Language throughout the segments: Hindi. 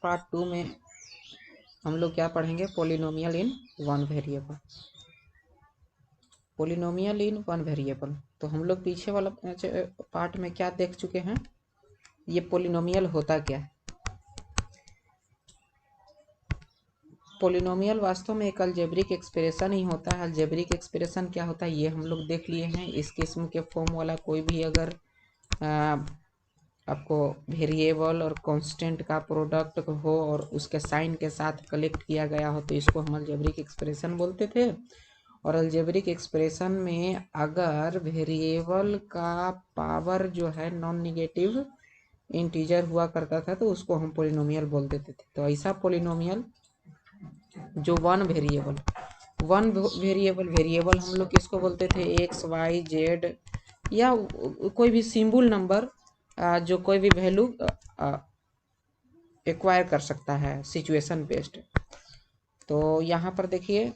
पार्ट 2 में हम लोग क्या पढ़ेंगे, polynomial in one variable. Polynomial in one variable तो हम लोग पीछे वाला पार्ट में क्या देख चुके हैं, ये पोलिनोमियल होता क्या है। पोलिनोमियल वास्तव में एक अलजेब्रिक एक्सप्रेशन ही होता है। अलजेब्रिक एक्सप्रेशन क्या होता है ये हम लोग देख लिए हैं। इस किस्म के फॉर्म वाला कोई भी अगर आपको वेरिएबल और कांस्टेंट का प्रोडक्ट हो और उसके साइन के साथ कलेक्ट किया गया हो तो इसको हम अलजेब्रिक एक्सप्रेशन बोलते थे। और अलजेब्रिक एक्सप्रेशन में अगर वेरिएबल का पावर जो है नॉन निगेटिव इंटीजर हुआ करता था तो उसको हम पोलिनोमियल बोल देते थे। तो ऐसा पोलिनोमियल जो वन वेरिएबल हम लोग किसको बोलते थे, एक्स वाई जेड या कोई भी सिंबल नंबर जो कोई भी वैल्यू एक्वायर कर सकता है सिचुएशन बेस्ड। तो यहाँ पर देखिए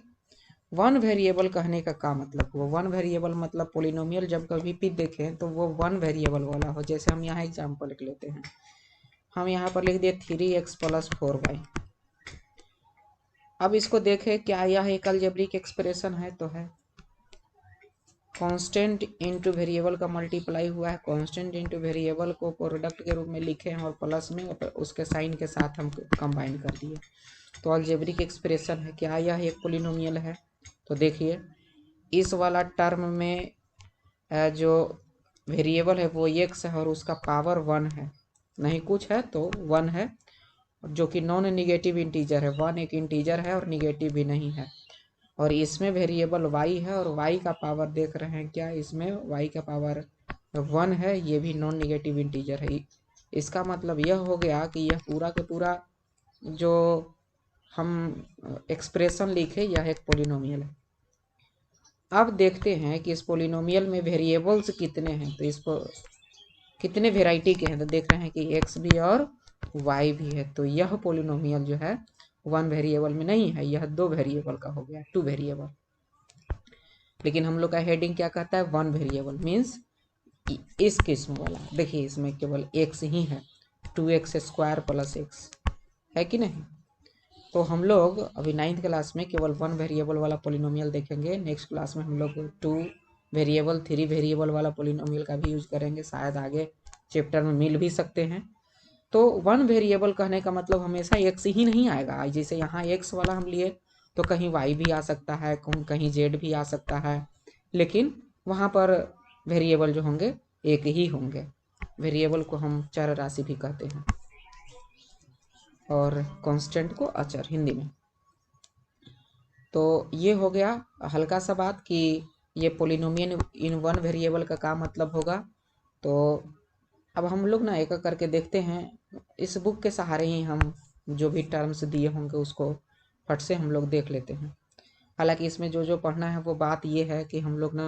वन वेरिएबल कहने का मतलब, वो वन वेरिएबल मतलब पोलिनोमियल जब कभी भी देखें तो वो वन वेरिएबल वाला हो। जैसे हम यहाँ एग्जांपल लिख लेते हैं, हम यहाँ पर लिख दिए 3x + 4y। अब इसको देखें क्या यह एक अलजेब्रिक एक्सप्रेशन है, तो है। कांस्टेंट इनटू वेरिएबल का मल्टीप्लाई हुआ है, कांस्टेंट इनटू वेरिएबल को प्रोडक्ट के रूप में लिखे हैं और प्लस में उसके साइन के साथ हम कंबाइन कर दिए, तो अलजेब्रिक एक्सप्रेशन है। क्या यह एक पोलिनोमियल है, तो देखिए इस वाला टर्म में जो वेरिएबल है वो x है और उसका पावर 1 है, नहीं कुछ है तो 1 है, जो कि नॉन निगेटिव इंटीजर है। 1 एक इंटीजर है और निगेटिव भी नहीं है। और इसमें वेरिएबल y है और y का पावर देख रहे हैं क्या, इसमें y का पावर 1 है, ये भी नॉन निगेटिव इंटीजर है। इसका मतलब यह हो गया कि यह पूरा का पूरा जो हम एक्सप्रेशन लिखे यह एक पोलिनोमियल है। अब देखते हैं कि इस पोलिनोमियल में वेरिएबल्स कितने हैं, तो इसको कितने वेराइटी के हैं, तो देख रहे हैं कि x भी और y भी है। तो यह पोलिनोमियल जो है वन वेरिएबल में नहीं है, यह 2 वेरिएबल का हो गया, 2 वेरिएबल। लेकिन हम लोग का हेडिंग क्या कहता है, वन वेरिएबल मीन्स इस किस्म वाला। देखिए इसमें केवल x ही है, 2x² + x है कि नहीं। तो हम लोग अभी 9th क्लास में केवल वन वेरिएबल वाला पोलिनोमियल देखेंगे। नेक्स्ट क्लास में हम लोग 2 वेरिएबल 3 वेरिएबल वाला पोलिनोमियल का भी यूज करेंगे, शायद आगे चैप्टर में मिल भी सकते हैं। तो वन वेरिएबल कहने का मतलब हमेशा x ही नहीं आएगा। जैसे यहाँ x वाला हम लिए तो कहीं y भी आ सकता है, कहीं z भी आ सकता है, लेकिन वहाँ पर वेरिएबल जो होंगे एक ही होंगे। वेरिएबल को हम चर राशि भी कहते हैं और कांस्टेंट को अचर हिंदी में। तो ये हो गया हल्का सा बात कि ये पोलिनोमियल इन वन वेरिएबल का मतलब होगा। तो अब हम लोग ना एक एक करके देखते हैं, इस बुक के सहारे ही हम जो भी टर्म्स दिए होंगे उसको फट से हम लोग देख लेते हैं। हालांकि इसमें जो जो पढ़ना है वो बात ये है कि हम लोग ना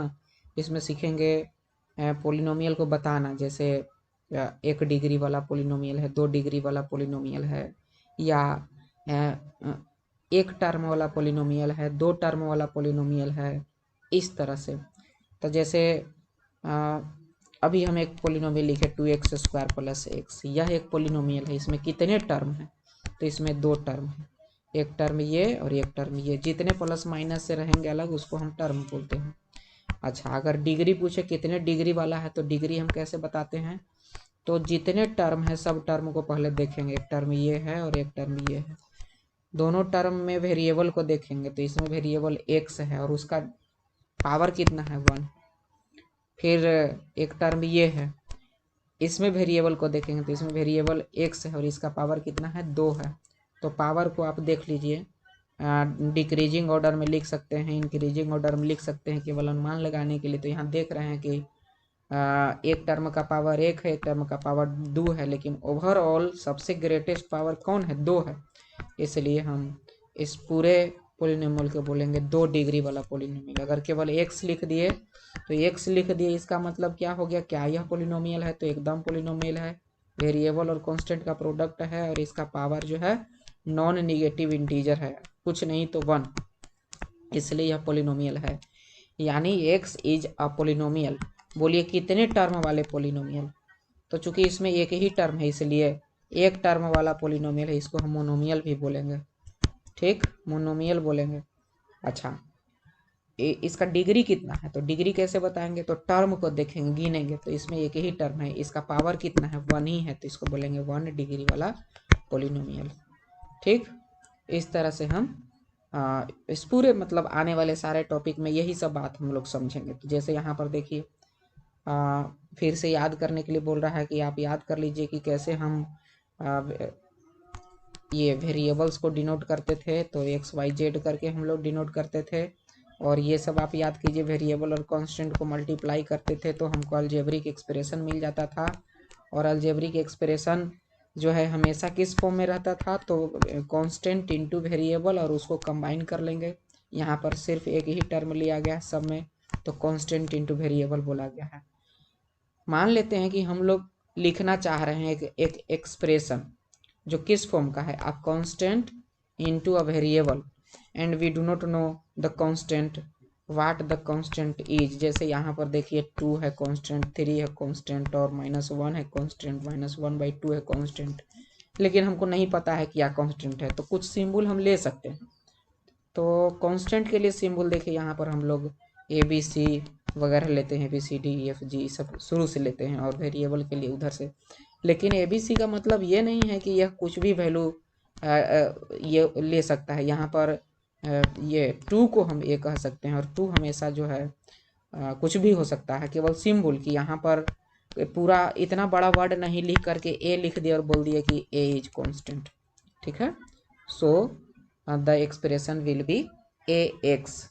इसमें सीखेंगे पोलिनोमियल को बताना। जैसे 1 डिग्री वाला पोलिनोमियल है, 2 डिग्री वाला पोलिनोमियल है, या 1 टर्म वाला पोलिनोमियल है, 2 टर्म वाला पोलिनोमियल है, इस तरह से। तो जैसे अभी हम एक पोलिनोमियल लिखे 2x² + x, यह एक पोलिनोमियल है। इसमें कितने टर्म हैं, तो इसमें 2 टर्म है, एक टर्म ये और एक टर्म ये। जितने प्लस माइनस से रहेंगे अलग उसको हम टर्म बोलते हैं। अच्छा, अगर डिग्री पूछे कितने डिग्री वाला है तो डिग्री हम कैसे बताते हैं, तो जितने टर्म है सब टर्म को पहले देखेंगे। एक टर्म ये है और एक टर्म ये है, दोनों टर्म में वेरिएबल को देखेंगे। तो इसमें वेरिएबल x है और उसका पावर कितना है, 1। फिर एक टर्म ये है, इसमें वेरिएबल को देखेंगे तो इसमें वेरिएबल x है और इसका पावर कितना है, 2 है। तो पावर को आप देख लीजिए, डिक्रीजिंग ऑर्डर में लिख सकते हैं, इंक्रीजिंग ऑर्डर में लिख सकते हैं, केवल अनुमान लगाने के लिए। तो यहाँ देख रहे हैं कि एक टर्म का पावर 1 है, एक टर्म का पावर 2 है, लेकिन ओवरऑल सबसे ग्रेटेस्ट पावर कौन है, 2 है। इसलिए हम इस पूरे पोलिनोमियल को बोलेंगे 2 डिग्री वाला पोलिनोमियल। अगर केवल x लिख दिए तो x लिख दिए, इसका मतलब क्या हो गया, क्या यह पोलिनोमियल है, तो एकदम पोलिनोमियल है। वेरिएबल और कांस्टेंट का प्रोडक्ट है और इसका पावर जो है नॉन निगेटिव इंटीजर है, कुछ नहीं तो 1, इसलिए यह पोलिनोमियल है। यानी x इज अ पोलिनोमियल। बोलिए कितने टर्म वाले पोलिनोमियल, तो चूंकि इसमें एक ही टर्म है इसलिए एक टर्म वाला पोलिनोमियल है, इसको हम मोनोमियल भी बोलेंगे, ठीक, मोनोमियल बोलेंगे। अच्छा, इसका डिग्री कितना है, तो डिग्री कैसे बताएंगे, तो टर्म को देखेंगे, गिनेंगे, तो इसमें एक ही टर्म है, इसका पावर कितना है, 1 ही है, तो इसको बोलेंगे 1 डिग्री वाला पोलिनोमियल, ठीक। इस तरह से हम इस पूरे मतलब आने वाले सारे टॉपिक में यही सब बात हम लोग समझेंगे। तो जैसे यहाँ पर देखिए, फिर से याद करने के लिए बोल रहा है कि आप याद कर लीजिए कि कैसे हम ये वेरिएबल्स को डिनोट करते थे, तो एक्स वाई जेड करके हम लोग डिनोट करते थे, और ये सब आप याद कीजिए, वेरिएबल और कांस्टेंट को मल्टीप्लाई करते थे तो हमको अलजेब्रिक एक्सप्रेशन मिल जाता था, और अलजेब्रिक एक्सप्रेशन जो है हमेशा किस फॉर्म में रहता था, तो कांस्टेंट इनटू वेरिएबल, और उसको कंबाइन कर लेंगे। यहाँ पर सिर्फ एक ही टर्म लिया गया सब में, तो कांस्टेंट इनटू वेरिएबल बोला गया है। मान लेते हैं कि हम लोग लिखना चाह रहे हैं एक एक्सप्रेशन जो किस फॉर्म का है, a constant into a variable, and we do not know the constant, what the constant is. जैसे यहाँ पर देखिए 2 है कांस्टेंट, 3 है कांस्टेंट, और -1 है कांस्टेंट, -1/2 है कांस्टेंट, लेकिन हमको नहीं पता है क्या कांस्टेंट है, तो कुछ सिंबल हम ले सकते हैं। तो कांस्टेंट के लिए सिंबल देखिए, यहाँ पर हम लोग ABC वगैरह लेते हैं, ABCDEFG सब शुरू से लेते हैं, और वेरिएबल के लिए उधर से। लेकिन ABC का मतलब ये नहीं है कि यह कुछ भी वैल्यू ये ले सकता है। यहाँ पर ये 2 को हम ए कह सकते हैं, और 2 हमेशा जो है कुछ भी हो सकता है, केवल सिंबल कि यहाँ पर पूरा इतना बड़ा वर्ड नहीं लिख करके ए लिख दिया और बोल दिया कि ए इज कांस्टेंट, ठीक है। So the expression will be AX,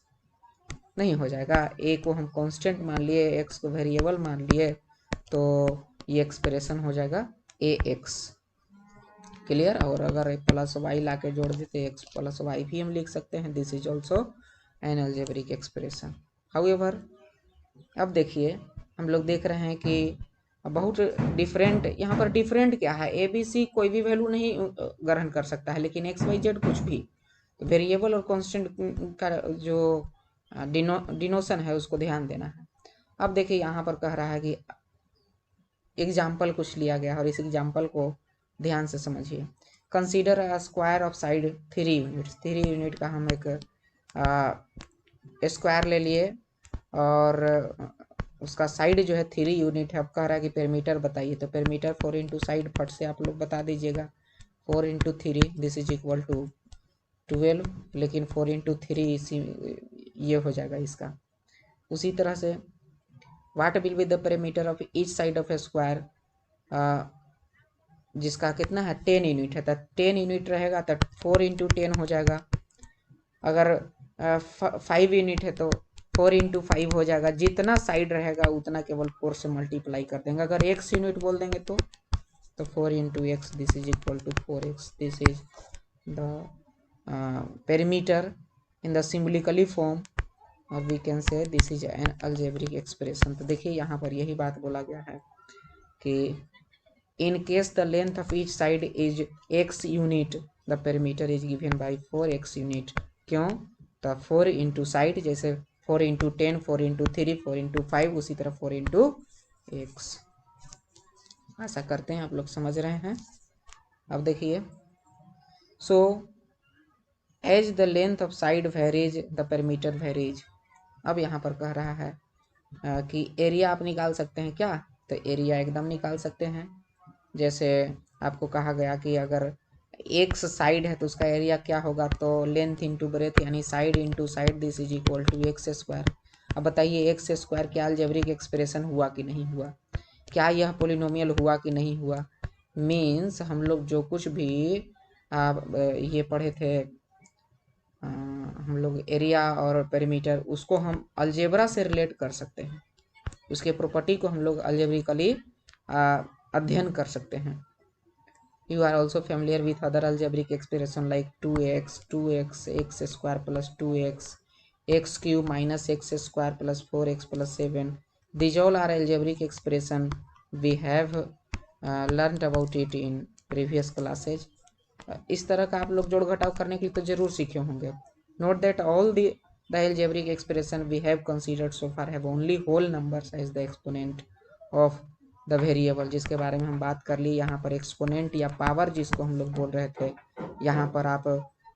नहीं हो जाएगा। ए को हम कांस्टेंट मान लिए, एक्स को वेरिएबल मान लिए, तो ये एक्सप्रेशन हो जाएगा AX, क्लियर। और अगर प्लस वाई ला के जोड़ देते एक्स प्लस वाई भी हम लिख सकते हैं, this is also an algebraic expression. However अब देखिए, हम लोग देख रहे हैं कि बहुत डिफरेंट, यहाँ पर डिफरेंट क्या है, ABC कोई भी वैल्यू नहीं ग्रहण कर सकता है, लेकिन एक्स वाई जेड कुछ भी। तो वेरिएबल और कांस्टेंट का जो डिनोशन है उसको ध्यान देना है। अब देखिए, यहाँ पर कह रहा है कि एग्जाम्पल कुछ लिया गया, और इस एग्जाम्पल को ध्यान से समझिए। Consider a square of side 3 unit, 3 unit का हम एक स्क्वायर ले लिए, और उसका साइड जो है 3 यूनिट है। अब कह रहा है कि पेरीमीटर बताइए, तो पेरीमीटर 4 इंटू साइड फट से आप लोग बता दीजिएगा, 4 into 3 this is equal to 12, लेकिन 4 इंटू 3 इसी ये हो जाएगा इसका। उसी तरह से what will be the perimeter of each side of A square, जिसका कितना है 10 यूनिट है, तो 10 यूनिट रहेगा तो 4 इंटू 10 हो जाएगा। अगर 5 यूनिट है तो 4 इंटू 5 हो जाएगा। जितना साइड रहेगा उतना केवल 4 से मल्टीप्लाई कर देंगे। अगर x यूनिट बोल देंगे तो 4 into x this is equal to 4x, this is the perimeter in the symbolically form, और we can say this is an algebraic expression. तो देखिए, यहाँ पर यही बात बोला गया है कि in case the length of each side is x unit, the perimeter is given by 4x unit. क्यों, तो 4 इंटू साइड, जैसे 4 इंटू 10, 4 इंटू 3, 4 इंटू 5, उसी तरह 4 इंटू एक्स। ऐसा करते हैं, आप लोग समझ रहे हैं। अब देखिए, so as the length of side varies the perimeter varies. अब यहाँ पर कह रहा है कि एरिया आप निकाल सकते हैं क्या, तो एरिया एकदम निकाल सकते हैं। जैसे आपको कहा गया कि अगर एक्स साइड है तो उसका एरिया क्या होगा, तो लेंथ इंटू ब्रेथ, यानी side into side, this is equal to X square. अब बताइए, एक्स स्क्वायर क्या अलजेब्रिक एक्सप्रेशन हुआ कि नहीं हुआ, क्या यह पोलिनोमियल हुआ कि नहीं हुआ। मीन्स हम लोग जो कुछ भी ये पढ़े थे, हम लोग एरिया और पेरीमीटर, उसको हम अलजेब्रा से रिलेट कर सकते हैं, उसके प्रॉपर्टी को हम लोग अलजेब्रिकली अध्ययन कर सकते हैं। You are also familiar with other algebraic expression like 2x, x square plus 2x, x cube minus x square plus 4x plus 7. These all are algebraic expression. We have learned about it in previous classes. इस तरह का आप लोग जोड़ घटाव करने के लिए तो जरूर सीखे होंगे। Note that all the algebraic expression we have considered so far have only whole numbers as the exponent of the variable, जिसके बारे में हम बात कर ली। यहाँ पर एक्सपोनेंट या पावर जिसको हम लोग बोल रहे थे, यहाँ पर आप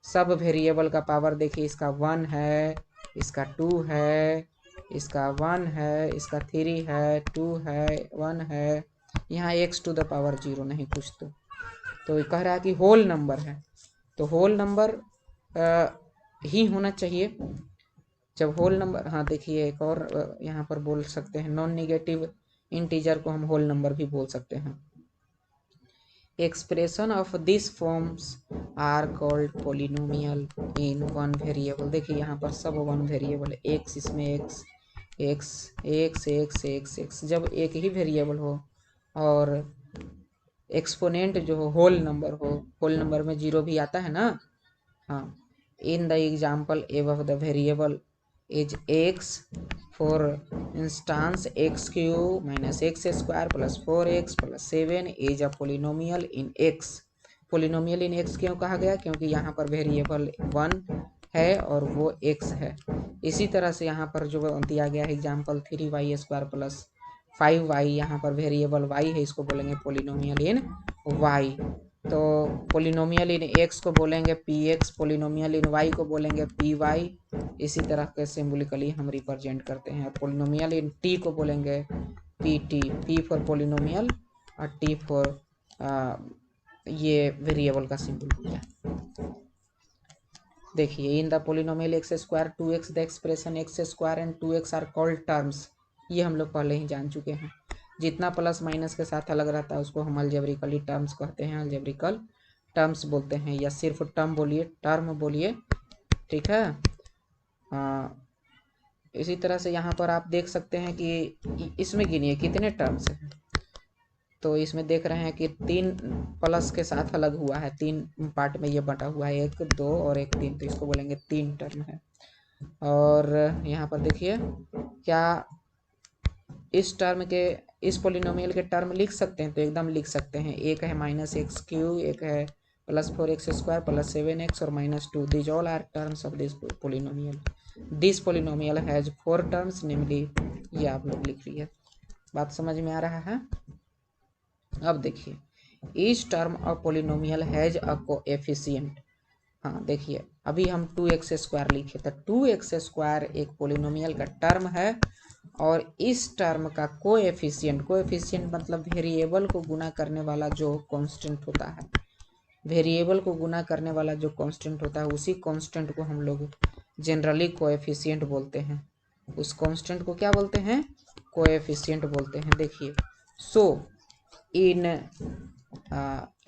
सब वेरिएबल का पावर देखिए, इसका 1 है, इसका 2 है, इसका 1 है, इसका 3 है, 2 है, 1 है, यहाँ x टू द पावर 0 नहीं कुछ। तो कह रहा है कि होल नंबर है, तो होल नंबर ही होना चाहिए जब होल नंबर। हाँ देखिए, एक और यहाँ पर बोल सकते हैं, नॉन निगेटिव इंटीजर को हम होल नंबर भी बोल सकते हैं। Expression of this forms are called polynomial in one variable. देखिए यहाँ पर सब वन वेरिएबल, एक्स, इसमें X X X X X X, जब एक ही वेरिएबल हो और एक्सपोनेंट जो हो होल नंबर हो, होल नंबर में 0 भी आता है ना। हाँ, in the example above the variable is X, for instance X cube minus X square plus 4x plus 7 is a polynomial in x. Polynomial in x क्यों कहा गया? क्योंकि यहाँ पर वेरिएबल 1 है और वो x है। इसी तरह से यहाँ पर जो दिया गया है example 3y square plus 5y, यहाँ पर वेरिएबल y है, इसको बोलेंगे पोलिनोमियल इन y। तो पोलिनोमियल इन x को बोलेंगे px, पोलिनोमियल इन y को बोलेंगे py। इसी तरह के सिंबलिकली हम रिप्रेजेंट करते हैं। पोलिनोमियल इन t को बोलेंगे pt, p फॉर पोलिनोमियल और t फॉर ये वेरिएबल का सिंबल हो गया। देखिए, in the polynomial X square 2x the expression X square and 2x are called terms. ये हम लोग पहले ही जान चुके हैं। जितना प्लस माइनस के साथ अलग रहता है उसको हम अलजेब्रिकली टर्म्स कहते हैं, अलजेब्रिकल टर्म्स बोलते हैं, या सिर्फ टर्म बोलिए, टर्म बोलिए, ठीक है। इसी तरह से यहाँ पर आप देख सकते हैं कि इसमें गिनिए कितने टर्म्स हैं। तो इसमें देख रहे हैं कि 3 प्लस के साथ अलग हुआ है, 3 पार्ट में ये बटा हुआ है, 1 2 और 1 3, तो इसको बोलेंगे 3 टर्म है। और यहाँ पर देखिए, क्या इस टर्म के, इस पोलिनोमियल के टर्म लिख सकते हैं? तो एकदम लिख सकते हैं। एक है माइनस एक्स क्यू, एक है plus 4x square plus 7x और -2, this all are terms of this polynomial. This polynomial has 4 terms, namely, ये आप लोग लिख लिया। बात समझ में आ रहा है? अब देखिए, each term of polynomial has a coefficient. हाँ देखिए, अभी हम 2x स्क्वायर लिखे, तो 2x स्क्वायर एक पोलिनोमियल का टर्म है, और इस टर्म का कोएफिशिएंट, कोएफिशिएंट मतलब वेरिएबल को गुना करने वाला जो कांस्टेंट होता है, वेरिएबल को गुना करने वाला जो कांस्टेंट होता है, उसी कांस्टेंट को हम लोग जनरली कोएफिशिएंट बोलते हैं। उस कांस्टेंट को क्या बोलते हैं? कोएफिशिएंट बोलते हैं। देखिए, so in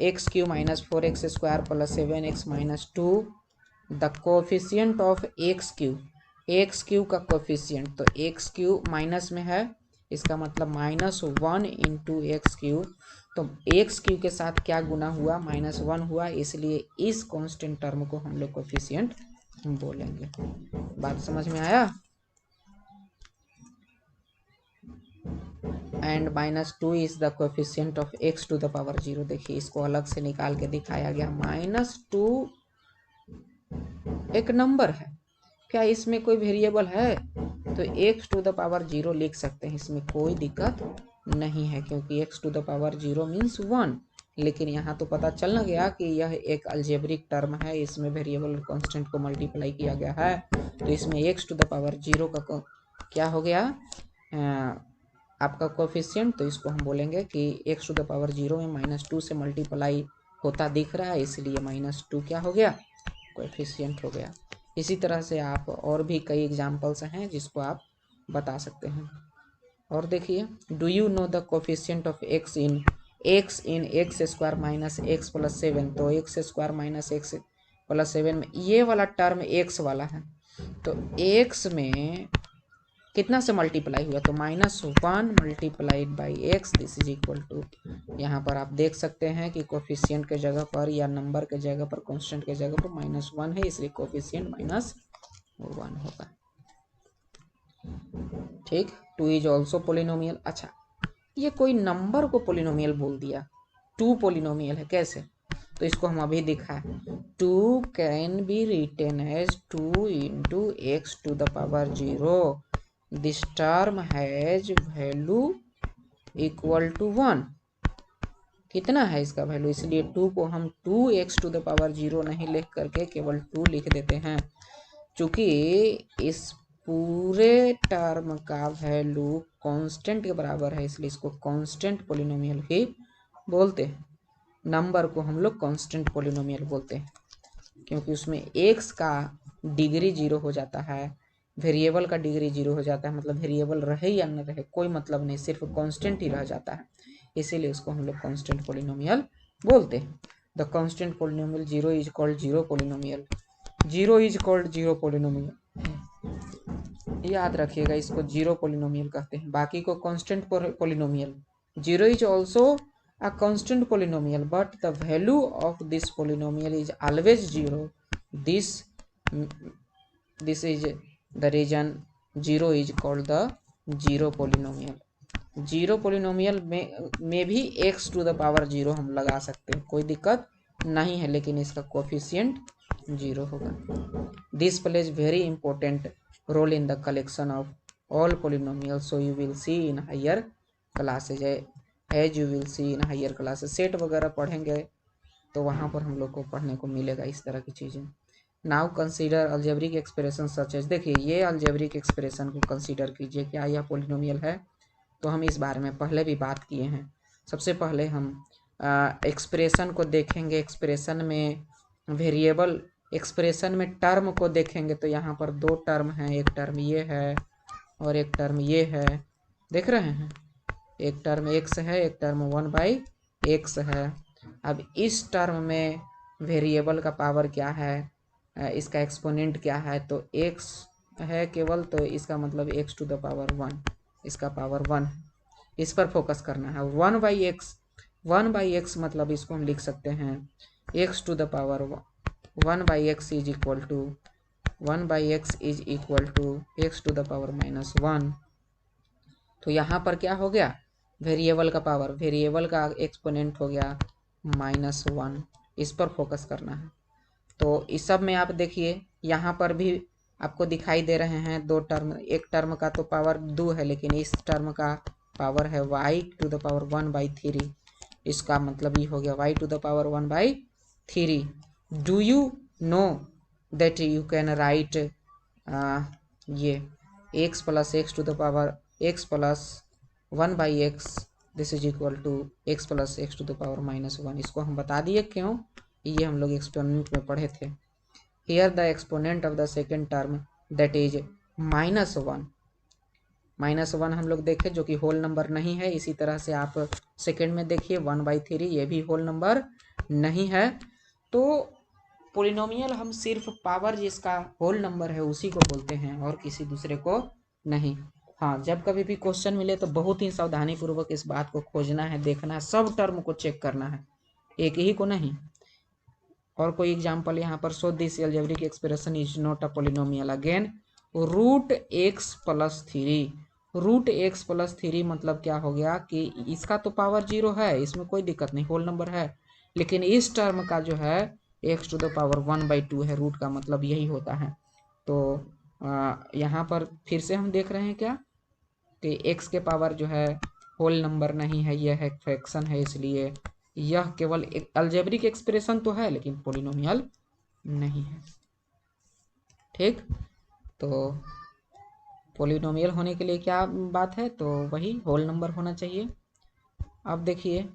x cube minus 4x square plus 7x minus 2 the coefficient of x cube का कोफिशियंट, तो एक्स क्यू माइनस में है, इसका मतलब -1 इंटू एक्स क्यू। तो एक्स क्यू के साथ क्या गुना हुआ? -1 हुआ, इसलिए इस कांस्टेंट टर्म को हम लोग कोफिशियंट बोलेंगे। बात समझ में आया? And -2 is the coefficient of x to the power 0। देखिए, इसको अलग से निकाल के दिखाया गया। -2 एक नंबर है, क्या इसमें कोई वेरिएबल है? तो x टू द पावर 0 लिख सकते हैं, इसमें कोई दिक्कत नहीं है, क्योंकि x to the power 0 means 1। लेकिन यहाँ तो पता चल न गया कि यह एक अलजेब्रिक टर्म है, इसमें वेरिएबल और कांस्टेंट को मल्टीप्लाई किया गया है, तो इसमें x टू द पावर 0 का क्या हो गया? आपका कोफिशिएंट। तो इसको हम बोलेंगे कि x टू द पावर 0 में -2 से मल्टीप्लाई होता दिख रहा है, इसलिए -2 क्या हो गया? कोफिशिएंट हो गया। इसी तरह से आप और भी कई एग्जाम्पल्स हैं जिसको आप बता सकते हैं। और देखिए, do you know the coefficient of x in x square minus x plus 7। तो x square minus x plus 7 में ये वाला टर्म x वाला है, तो x में कितना से मल्टीप्लाई हुआ? तो -1 multiplied by X, this is equal to, यहाँ पर आप देख सकते हैं कि कोफिशिएंट के जगह पर या नंबर के जगह पर, कांस्टेंट के जगह पर -1 है, इसलिए कोफिशिएंट -1 होगा। ठीक, 2 इज ऑल्सो पोलिनोमियल। अच्छा, ये कोई नंबर को पोलिनोमियल बोल दिया, 2 पोलिनोमियल है, कैसे? तो इसको हम अभी दिखाएं। 2 can be written as 2 into X to the power 0। This term has value equal to 1। कितना है इसका वैल्यू, इसलिए 2 को हम 2x⁻0 नहीं लिख करके केवल 2 लिख देते हैं। चूंकि इस पूरे टर्म का वैल्यू कांस्टेंट के बराबर है, इसलिए इसको कांस्टेंट पॉलिनोमियल ही बोलते हैं। नंबर को हम लोग कांस्टेंट पॉलिनोमियल बोलते हैं, क्योंकि उसमें x का डिग्री 0 हो जाता है, वेरिएबल का डिग्री 0 हो जाता है, मतलब वेरिएबल रहे या न रहे कोई मतलब नहीं, सिर्फ कांस्टेंट ही रह जाता है, इसीलिए उसको हम लोग कांस्टेंट पॉलिनोमियल बोलते हैं। The constant polynomial 0 is called 0 polynomial. 0 is called 0 polynomial, याद रखिएगा, इसको 0 पॉलिनोमियल कहते हैं, बाकी को constant polynomial. 0 is also a constant polynomial, but the value of this polynomial is always 0. this is the reason 0 is called the 0 polynomial. 0 polynomial में भी x⁻0 हम लगा सकते हैं, कोई दिक्कत नहीं है, लेकिन इसका कोफिशिएंट 0 होगा। this plays very important role in the collection of all polynomials, so you will see in higher classes, as you will see in higher classes. Set वगैरह पढ़ेंगे तो वहाँ पर हम लोग को पढ़ने को मिलेगा इस तरह की चीज़ें। Now consider algebraic expression such as, देखिए ये अलजेब्रिक एक्सप्रेशन को कंसीडर कीजिए, क्या यह पॉलिनोमियल है, तो हम इस बारे में पहले भी बात किए हैं। सबसे पहले हम एक्सप्रेशन को देखेंगे, एक्सप्रेशन में वेरिएबल, एक्सप्रेशन में टर्म को देखेंगे, तो यहाँ पर 2 टर्म हैं, एक टर्म ये है और एक टर्म ये है, देख रहे हैं, एक टर्म x है, एक टर्म 1/x है। अब इस टर्म में वेरिएबल का पावर क्या है, इसका एक्सपोनेंट क्या है, तो x है केवल, तो इसका मतलब x⁻1, इसका पावर 1, इस पर फोकस करना है। 1/x मतलब इसको हम लिख सकते हैं x⁻1/x is equal to 1/x is equal to x⁻−1। तो यहाँ पर क्या हो गया, वेरिएबल का पावर, वेरिएबल का एक्सपोनेंट हो गया -1, इस पर फोकस करना है। तो इस सब में आप देखिए यहाँ पर भी आपको दिखाई दे रहे हैं 2 टर्म, एक टर्म का तो पावर 2 है, लेकिन इस टर्म का पावर है y⁻1/3, इसका मतलब ये हो गया y⁻1/3। Do you know that you can write ये x + x⁻1/x this is equal to x + x⁻−1, इसको हम बता दिए क्यों, ये हम लोग एक्सपोनेंट में पढ़े थे। Here the exponent of the second term that is -1, -1 हम लोग देखे जो कि होल नंबर नहीं है। इसी तरह से आप सेकेंड में देखिए 1/3, ये भी होल नंबर नहीं है। तो पॉलिनोमियल हम सिर्फ पावर जिसका होल नंबर है उसी को बोलते हैं और किसी दूसरे को नहीं। हाँ, जब कभी भी क्वेश्चन मिले तो बहुत ही सावधानी पूर्वक इस बात को खोजना है, देखना है, सब टर्म को चेक करना है, एक ही को नहीं। और कोई एग्जांपल यहाँ पर, so this algebraic expression is not a polynomial again √x + 3। √x + 3 मतलब क्या हो गया कि इसका तो पावर 0 है, इसमें कोई दिक्कत नहीं, होल नंबर है, लेकिन इस टर्म का जो है x⁻1/2 है, रूट का मतलब यही होता है। तो यहाँ पर फिर से हम देख रहे हैं क्या कि x के पावर जो है होल नंबर नहीं है, यह एक फ्रैक्शन है, इसलिए यह केवल एक अलजेब्रिक एक्सप्रेशन तो है लेकिन पॉलिनोमियल नहीं है। ठीक, तो पॉलिनोमियल होने के लिए क्या बात है, तो वही होल नंबर होना चाहिए। अब देखिए,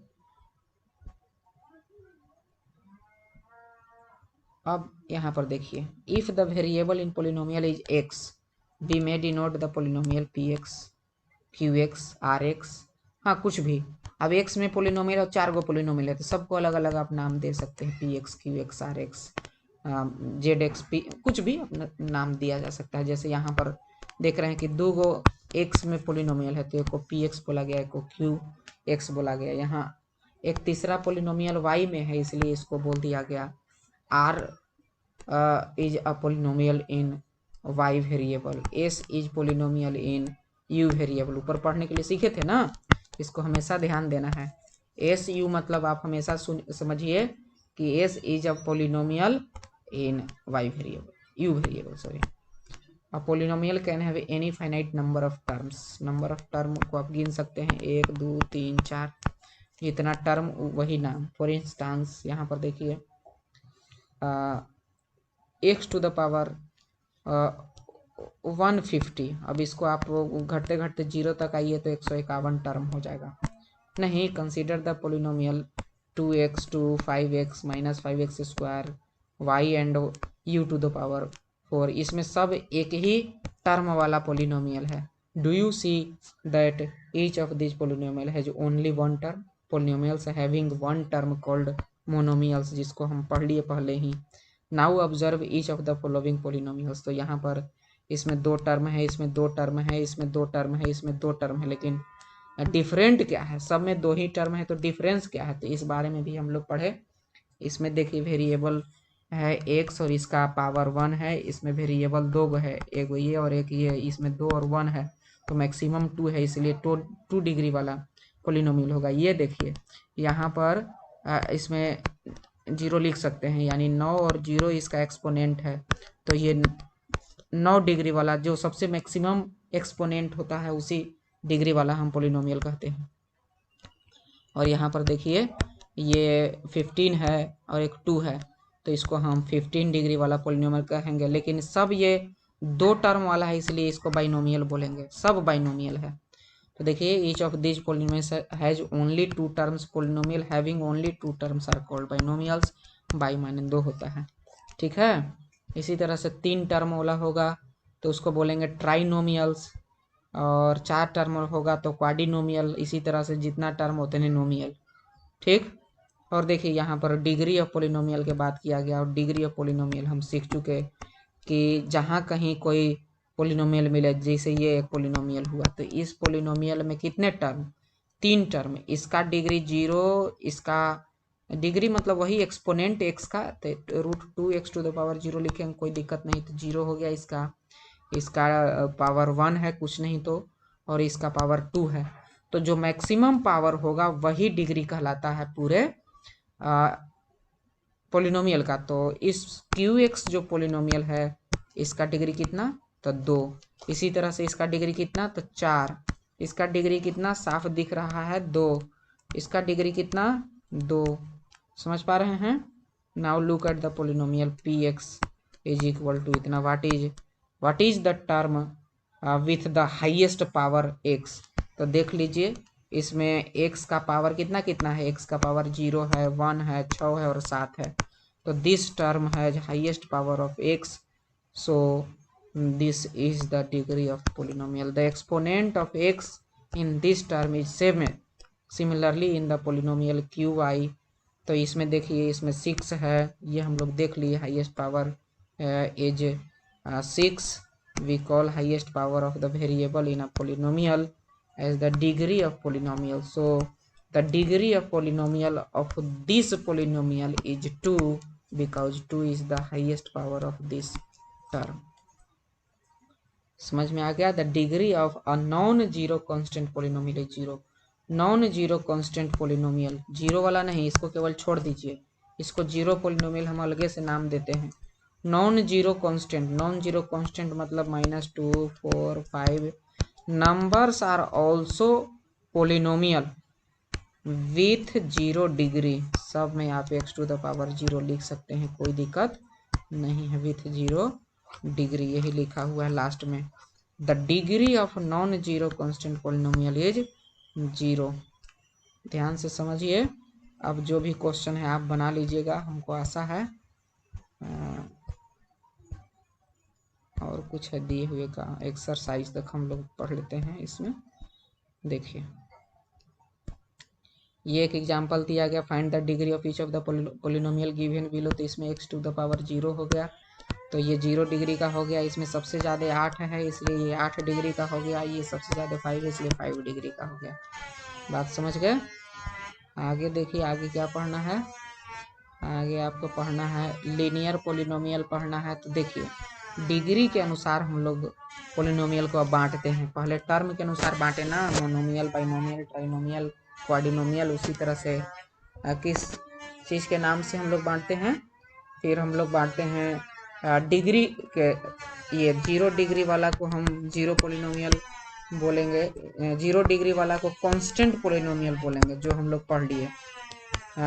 अब यहाँ पर देखिए, if the variable in polynomial is x, we may denote the polynomial px, qx, rx, हाँ कुछ भी। अब x में पॉलिनोमियल और 4 गो पॉलिनोमियल है, तो सबको अलग अलग आप नाम दे सकते हैं, px, qx, rx, zx, p, कुछ भी अपना नाम दिया जा सकता है। जैसे यहाँ पर देख रहे हैं कि 2 गो x में पॉलिनोमियल है, तो एक को px बोला गया, एक को qx बोला गया। यहाँ एक तीसरा पॉलिनोमियल y में है, इसलिए इसको बोल दिया गया r is a polynomial in y variable, s is polynomial in u variable। ऊपर पढ़ने के लिए सीखे थे ना, इसको हमेशा ध्यान देना है। s u मतलब आप हमेशा समझिए कि s is a polynomial in y variable, u variable sorry. A polynomial can have any finite number of terms, number of term को आप गिन सकते हैं 1 2 3 4 जितना टर्म वही नाम। फॉर इंस्टांस यहाँ पर देखिए x टू द पावर 150, अब इसको आप घटते घटते 0 तक आइए तो 151 टर्म हो जाएगा। नहीं, consider the polynomial 2x2 5x minus 5x square y and u to the power 4, इसमें सब एक ही टर्म वाला पोलिनोमियल है। Do you see that each of this polynomial has only one term, polynomials having one term called monomials, जिसको हम पढ़ लिए पहले ही। Now observe each of the following polynomials, तो यहाँ पर इसमें 2 टर्म है, इसमें 2 टर्म है, इसमें 2 टर्म है, इसमें 2 टर्म है, लेकिन डिफरेंट क्या है? सब में 2 ही टर्म है, तो डिफरेंस क्या है? तो इस बारे में भी हम लोग पढ़े। इसमें देखिए वेरिएबल है x और इसका पावर 1 है, इसमें वेरिएबल 2 है, एक ये और एक ये, इसमें 2 और 1 है, तो मैक्सिमम 2 है, इसलिए 2 डिग्री वाला पोलिनोमियल होगा। ये देखिए यहाँ पर इसमें 0 लिख सकते हैं, यानी 9 और 0 इसका एक्सपोनेंट है, तो ये 9 डिग्री वाला जो सबसे मैक्सिमम एक्सपोनेंट होता है उसी डिग्री वाला हम पोलिनोमियल कहते हैं। और यहाँ पर देखिए ये 15 है और एक 2 है, तो इसको हम 15 डिग्री वाला पोलिनोमियल कहेंगे, लेकिन सब ये 2 टर्म वाला है, इसलिए इसको बाइनोमियल बोलेंगे, सब बाइनोमियल है। तो देखिए each of this polynomials has only 2 terms, polynomial having only 2 terms are called binomials, bi माने 2 होता है, ठीक है। इसी तरह से 3 टर्म वाला होगा तो उसको बोलेंगे ट्राइनोमियल्स, और 4 टर्म होगा तो क्वाड्रिनोमियल, इसी तरह से जितना टर्म होते हैं नोमियल, ठीक। और देखिए यहाँ पर डिग्री ऑफ पोलिनोमियल के बात किया गया, और डिग्री ऑफ पोलिनोमियल हम सीख चुके कि जहाँ कहीं कोई पोलिनोमियल मिले, जैसे ये एक पोलिनोमियल हुआ, तो इस पोलिनोमियल में कितने टर्म? 3 टर्म, इसका डिग्री 0, इसका डिग्री मतलब वही एक्सपोनेंट x का, तो √2x टू द पावर 0 लिखेंगे, कोई दिक्कत नहीं, तो 0 हो गया इसका पावर 1 है कुछ नहीं तो, और इसका पावर 2 है, तो जो मैक्सिमम पावर होगा वही डिग्री कहलाता है पूरे पोलिनोमियल का। तो इस QX जो पोलिनोमियल है इसका डिग्री कितना? तो 2। इसी तरह से इसका डिग्री कितना? तो 4। इसका डिग्री कितना? साफ दिख रहा है 2। इसका डिग्री कितना? 2। समझ पा रहे हैं? Now look at the polynomial PX is equal to इतना। What is the term with the highest power x? तो देख लीजिए इसमें x का पावर कितना कितना है? x का पावर 0 है, 1 है, 6 है और 7 है, तो this term has highest power of x, so this is the degree of polynomial. The exponent of x in this term is same, similarly in the polynomial qy, तो इसमें देखिए इसमें 6 है, ये हम लोग देख लिए highest power is 6। we call highest power of the variable in a polynomial as the degree of polynomial, so the degree of polynomial of this polynomial is 2 because 2 is the highest power of this term. समझ में आ गया? The degree of a non zero constant polynomial is 0। Non zero constant polynomial, zero वाला नहीं, इसको केवल छोड़ दीजिए, इसको जीरो पोलिनोमियल हम अलगे से नाम देते हैं। नॉन जीरो कांस्टेंट मतलब -2 4 5 numbers are also polynomial with 0 degree, सब में आप x टू द पावर 0 लिख सकते हैं, कोई दिक्कत नहीं है, विथ 0 डिग्री यही लिखा हुआ है लास्ट में। The degree of non zero constant polynomial is 0। ध्यान से समझिए, अब जो भी क्वेश्चन है आप बना लीजिएगा, हमको आशा है। और कुछ है दिए हुए का एक्सरसाइज तक हम लोग पढ़ लेते हैं। इसमें देखिए ये एक एग्जांपल दिया गया, find the degree of each of the polynomial given below, तो इसमें x टू द पावर 0 हो गया, तो ये 0 डिग्री का हो गया। इसमें सबसे ज़्यादा 8 है इसलिए ये 8 डिग्री का हो गया, ये सबसे ज़्यादा 5 है इसलिए 5 डिग्री का हो गया। बात समझ गए? आगे देखिए, आगे क्या पढ़ना है? आगे आपको पढ़ना है लीनियर पोलिनोमियल पढ़ना है। तो देखिए डिग्री के अनुसार हम लोग पोलिनोमियल को अब बांटते हैं। पहले टर्म के अनुसार बांटे ना, मोनोमियल, बाइनोमियल, ट्राइनोमियल, क्वाड्रिनोमियल, उसी तरह से किस चीज़ के नाम से हम लोग बांटते हैं? फिर हम लोग बांटते हैं डिग्री के ये 0 डिग्री वाला को हम जीरो पोलिनोमियल बोलेंगे, 0 डिग्री वाला को कांस्टेंट पोलिनोमियल बोलेंगे, जो हम लोग पढ़ लिए।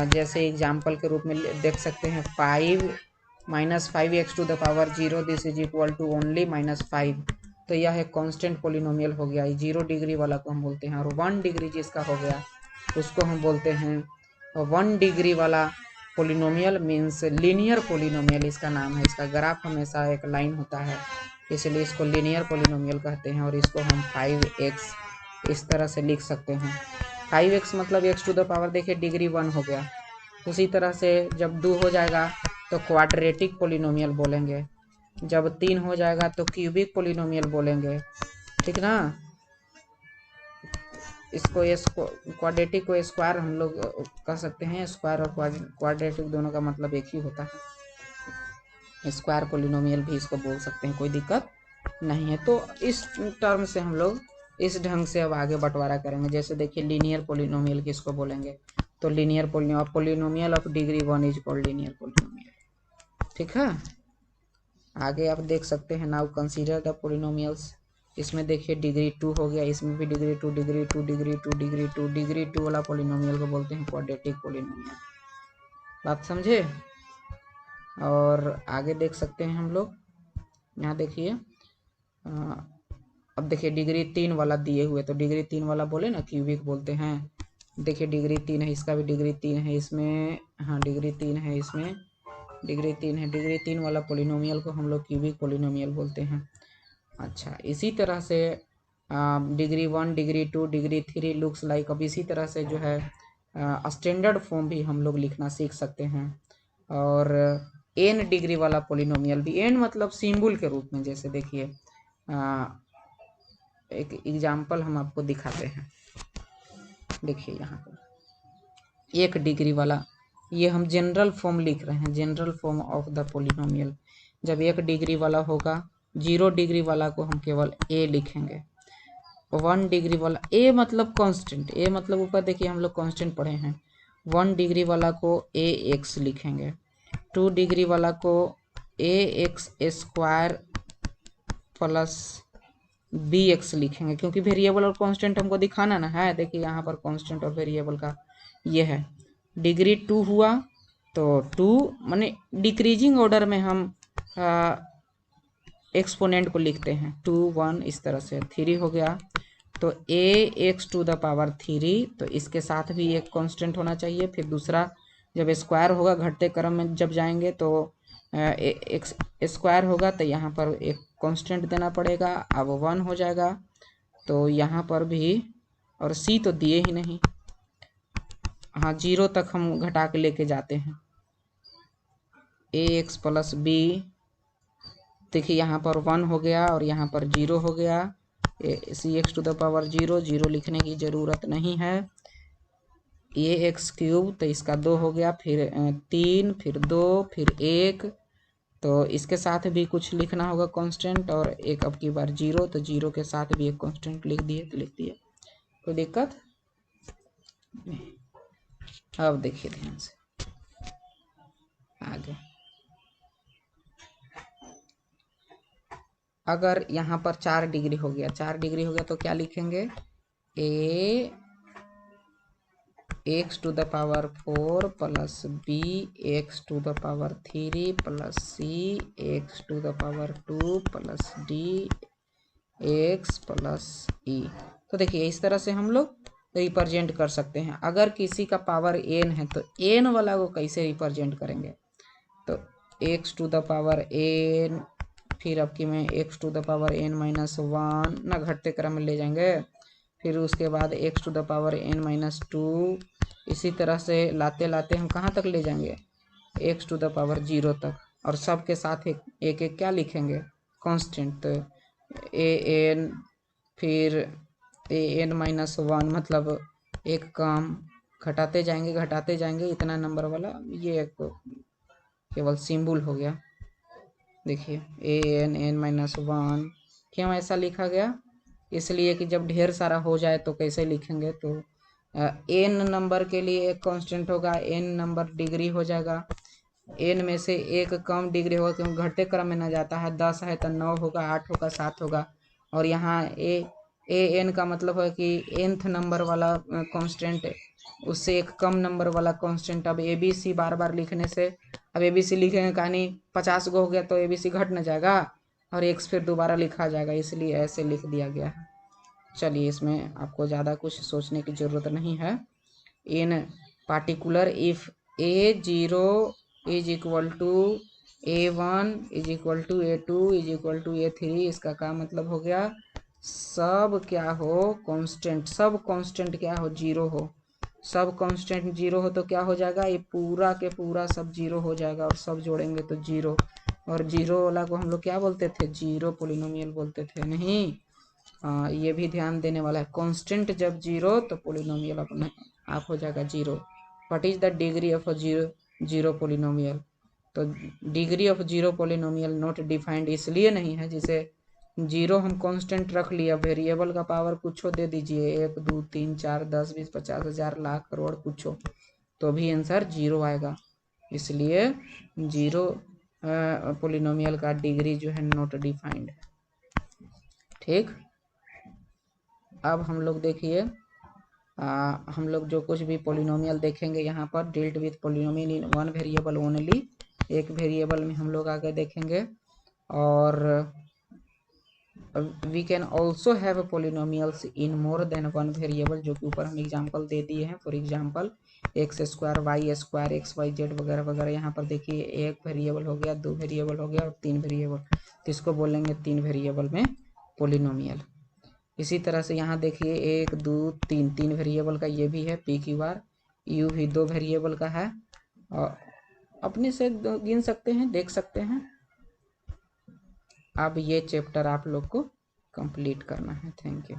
जैसे एग्जाम्पल के रूप में देख सकते हैं 5 - 5x to the power 0 this is equal to only -5। तो यह एक कांस्टेंट पोलिनोमियल हो गया। 0 डिग्री वाला को हम बोलते हैं। और 1 डिग्री जिसका हो गया उसको हम बोलते हैं 1 डिग्री वाला पोलिनोमियल मीन्स लीनियर पोलिनोमियल इसका नाम है। इसका ग्राफ हमेशा एक लाइन होता है, इसलिए इसको लीनियर पोलिनोमियल कहते हैं। और इसको हम 5x इस तरह से लिख सकते हैं। 5x मतलब x टू द पावर, देखिए डिग्री 1 हो गया। उसी तरह से जब 2 हो जाएगा तो क्वाड्रेटिक पोलिनोमियल बोलेंगे, जब 3 हो जाएगा तो क्यूबिक पोलिनोमियल बोलेंगे, ठीक ना। इसको क्वाड्रेटिक को स्क्वायर हम लोग कह सकते हैं। स्क्वायर और क्वाड्रेटिक दोनों का मतलब एक ही होता है। स्क्वायर पोलिनोमियल भी इसको बोल सकते हैं, कोई दिक्कत नहीं है। तो इस टर्म से हम लोग इस ढंग से अब आगे बंटवारा करेंगे। जैसे देखिए लीनियर पोलिनोमियल किसको बोलेंगे, तो linear polynomial of degree 1 is called linear polynomial, ठीक है। आगे आप देख सकते हैं नाउ कंसीडर द पोलिनोमियल्स। इसमें देखिए डिग्री 2 हो गया, इसमें भी degree 2 degree 2 degree 2 degree 2 degree 2 वाला पोलिनोमियल को बोलते हैं क्वाड्रेटिक पोलिनोमियल। बात समझे। और आगे देख सकते हैं हम लोग, यहाँ देखिए अब देखिए डिग्री 3 वाला दिए हुए, तो डिग्री 3 वाला बोले ना क्यूबिक बोलते हैं। देखिए डिग्री 3 है, इसका भी डिग्री 3 है, इसमें हाँ डिग्री 3 है, इसमें डिग्री 3 है। डिग्री 3 वाला पोलिनोमियल को हम लोग क्यूबिक पोलिनोमियल बोलते हैं। अच्छा, इसी तरह से degree 1 degree 2 degree 3 looks like. अब इसी तरह से जो है स्टैंडर्ड फॉर्म भी हम लोग लिखना सीख सकते हैं। और n डिग्री वाला पोलिनोमियल भी, n मतलब सिंबल के रूप में। जैसे देखिए एक एग्जाम्पल हम आपको दिखाते हैं। देखिए यहाँ पर 1 डिग्री वाला, ये हम जनरल फॉर्म लिख रहे हैं, general form of the polynomial. जब 1 डिग्री वाला होगा, 0 डिग्री वाला को हम केवल a लिखेंगे। 1 डिग्री वाला, a मतलब कांस्टेंट, a मतलब ऊपर देखिए हम लोग कांस्टेंट पढ़े हैं। 1 डिग्री वाला को ax लिखेंगे। 2 डिग्री वाला को ax स्क्वायर प्लस bx लिखेंगे, क्योंकि वेरिएबल और कांस्टेंट हमको दिखाना ना है। देखिए यहाँ पर कांस्टेंट और वेरिएबल का ये है। डिग्री 2 हुआ तो 2 माने डिक्रीजिंग ऑर्डर में हम एक्सपोनेंट को लिखते हैं, 2 1 इस तरह से। 3 हो गया तो ax टू द पावर 3, तो इसके साथ भी एक कांस्टेंट होना चाहिए। फिर दूसरा जब स्क्वायर होगा, घटते क्रम में जब जाएंगे तो एक्स स्क्वायर होगा, तो यहाँ पर एक कांस्टेंट देना पड़ेगा। अब 1 हो जाएगा, तो यहाँ पर भी, और c तो दिए ही नहीं, हाँ 0 तक हम घटा के लेके जाते हैं। ax प्लस b, देखिए यहाँ पर 1 हो गया और यहाँ पर 0 हो गया। cx टू द पावर 0, 0 लिखने की ज़रूरत नहीं है। ax क्यूब, तो इसका 2 हो गया, फिर 3, फिर 2, फिर 1, तो इसके साथ भी कुछ लिखना होगा कांस्टेंट। और एक अब की बार 0, तो 0 के साथ भी एक कांस्टेंट लिख दिए तो लिख दिए, कोई दिक्कत नहीं। अब देखिए ध्यान से आगे। अगर यहाँ पर 4 डिग्री हो गया, 4 डिग्री हो गया तो क्या लिखेंगे, x to the power 4 plus b x to the power 3 plus c x to the power 2 plus d x plus e। तो देखिए इस तरह से हम लोग रिप्रेजेंट कर सकते हैं। अगर किसी का पावर n है तो n वाला को कैसे रिप्रेजेंट करेंगे, तो x to the power n, फिर अब की में x to the power n minus 1 ना, घटते क्रम में ले जाएंगे। फिर उसके बाद x to the power n minus 2, इसी तरह से लाते लाते हम कहाँ तक ले जाएंगे, x टू द पावर 0 तक। और सब के साथ एक एक क्या लिखेंगे, कांस्टेंट। तो an, फिर an माइनस 1, मतलब एक काम घटाते जाएंगे इतना नंबर वाला, ये एक केवल सिंबल हो गया। देखिए an माइनस 1 क्यों ऐसा लिखा गया, इसलिए कि जब ढेर सारा हो जाए तो कैसे लिखेंगे, तो n नंबर के लिए एक कांस्टेंट होगा, n नंबर डिग्री हो जाएगा, एन में से एक कम डिग्री होगा क्योंकि घटते क्रम में न जाता है। 10 है तो 9 होगा, 8 होगा, 7 होगा। और यहाँ ए एन का मतलब है कि nth नंबर वाला कांस्टेंट उससे एक कम नंबर वाला कांस्टेंट। अब ए बी सी बार बार लिखने से, अब ए बी सी लिखेंगे कहानी 50 गो हो गया तो ए बी सी घट न जाएगा और एक्स फिर दोबारा लिखा जाएगा, इसलिए ऐसे लिख दिया गया है। चलिए, इसमें आपको ज़्यादा कुछ सोचने की ज़रूरत नहीं है। In particular if A0 is equal to A1 is equal to A2 is equal to A3, इसका क्या मतलब हो गया? सब क्या हो? कांस्टेंट। सब कांस्टेंट क्या हो? जीरो हो। सब कांस्टेंट जीरो हो तो क्या हो जाएगा? ये पूरा के पूरा सब जीरो हो जाएगा और सब जोड़ेंगे तो जीरो। और जीरो वाला को हम लोग क्या बोलते थे? जीरो पोलिनोमियल बोलते थे। नहीं, ये भी ध्यान देने वाला है। कांस्टेंट जब जीरो तो पोलिनोमियल अपने आप हो जाएगा zero. What is the degree of a zero polynomial? तो degree of zero polynomial not defined इसलिए नहीं है, जिसे जीरो हम कांस्टेंट रख लिया, वेरिएबल का पावर कुछ दे दीजिए, 1 2 3 4 10 20 50 हजार लाख करोड़ कुछ तो भी आंसर जीरो आएगा। इसलिए जीरो पोलिनोमियल का डिग्री जो है नॉट डिफाइंड है। ठीक, अब हम लोग देखिए, हम लोग जो कुछ भी पोलिनोमियल देखेंगे यहाँ पर, dealt with polynomial in one variable only, एक वेरिएबल में हम लोग आगे देखेंगे। और we can also have polynomials in more than one variable, जो कि ऊपर हम एग्जाम्पल दे दिए हैं। For example X square, Y square, X Y Z वगैरह वगैरह। यहाँ पर देखिए, एक वेरिएबल हो गया, 2 वेरिएबल हो गया और 3 वेरिएबल, तो इसको बोलेंगे 3 वेरिएबल में पोलिनोमियल। इसी तरह से यहाँ देखिए 1 2 3 वेरिएबल का ये भी है। पी क्यू आर यू भी 2 वेरिएबल का है, और अपने से गिन सकते हैं, देख सकते हैं। अब ये चैप्टर आप लोग को कंप्लीट करना है। Thank you.